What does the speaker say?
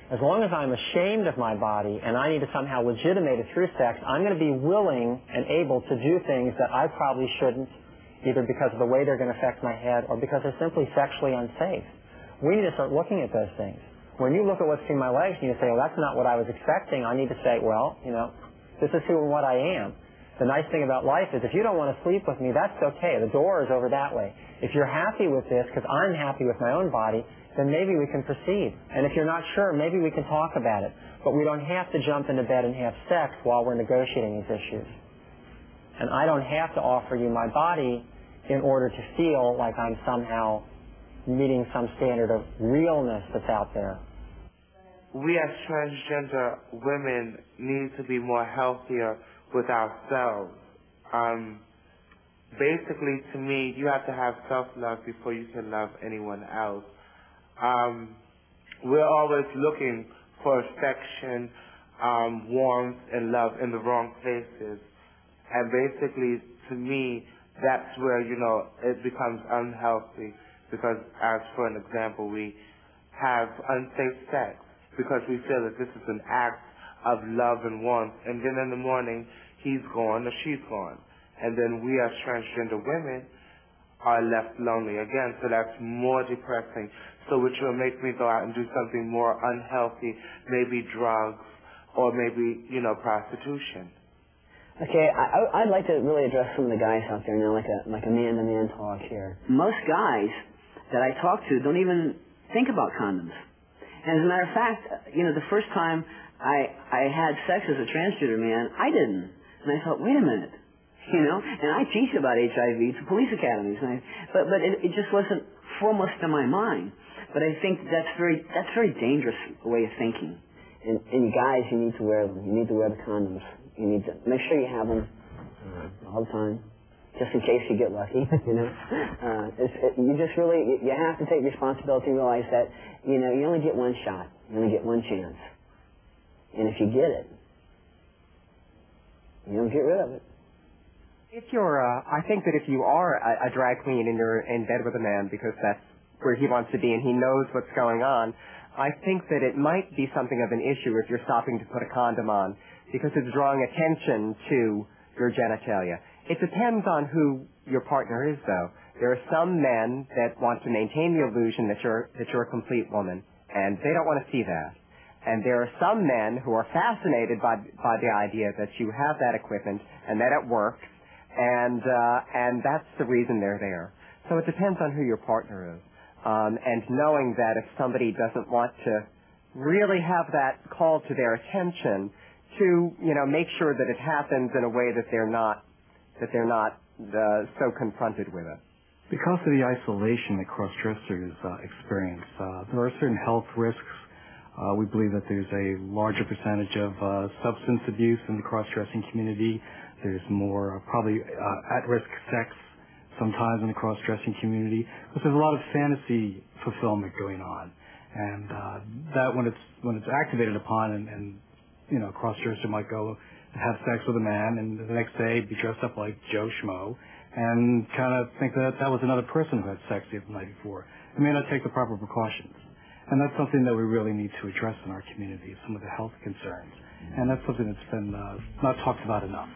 As long as I'm ashamed of my body and I need to somehow legitimate it through sex, I'm going to be willing and able to do things that I probably shouldn't, either because of the way they're going to affect my head or because they're simply sexually unsafe. We need to start looking at those things. When you look at what's between my legs and you say, well, that's not what I was expecting, I need to say, well, this is who and what I am. The nice thing about life is if you don't want to sleep with me, that's okay. The door is over that way. If you're happy with this because I'm happy with my own body, then maybe we can proceed. And if you're not sure, maybe we can talk about it. But we don't have to jump into bed and have sex while we're negotiating these issues. And I don't have to offer you my body in order to feel like I'm somehow meeting some standard of realness that's out there. We as transgender women need to be more healthier with ourselves. Basically, to me, you have to have self-love before you can love anyone else. We're always looking for affection, warmth, and love in the wrong places. And basically, to me, that's where, it becomes unhealthy. Because, as for an example, we have unsafe sex because we feel that this is an act of love and warmth. And then in the morning, he's gone or she's gone. And then we as transgender women are left lonely again. So that's more depressing. So which will make me go out and do something more unhealthy, maybe drugs or maybe, prostitution. Okay, I'd like to really address some of the guys out there now, like a man-to-man talk here. Most guys that I talk to don't even think about condoms. And as a matter of fact, the first time I had sex as a transgender man, I didn't. And I thought, wait a minute, and I teach about HIV to police academies, but it just wasn't foremost in my mind. But I think that's very dangerous way of thinking. And you guys, you need to wear them. You need to wear the condoms. You need to make sure you have them all the time, just in case you get lucky. You just really you have to take responsibility and realize that you only get one shot, you only get one chance, and if you get it, you don't get rid of it. If you're, I think that if you are a drag queen and you're in bed with a man because that's where he wants to be and he knows what's going on, I think that it might be something of an issue if you're stopping to put a condom on because it's drawing attention to your genitalia. It depends on who your partner is, though. There are some men that want to maintain the illusion that you're a complete woman, and they don't want to see that. And there are some men who are fascinated by the idea that you have that equipment and that it works, and that's the reason they're there. So it depends on who your partner is. And knowing that if somebody doesn't want to really have that called to their attention, to make sure that it happens in a way that they're not so confronted with it. Because of the isolation that cross-dressers experience, there are certain health risks. We believe that there's a larger percentage of substance abuse in the cross-dressing community. There's more probably at-risk sex sometimes in the cross-dressing community, because there's a lot of fantasy fulfillment going on, and that when it's activated upon, and a cross-dresser might go and have sex with a man, and the next day be dressed up like Joe Schmo, and kind of think that was another person who had sex the night before. It may not take the proper precautions, and that's something that we really need to address in our community, some of the health concerns, and that's something that's been not talked about enough.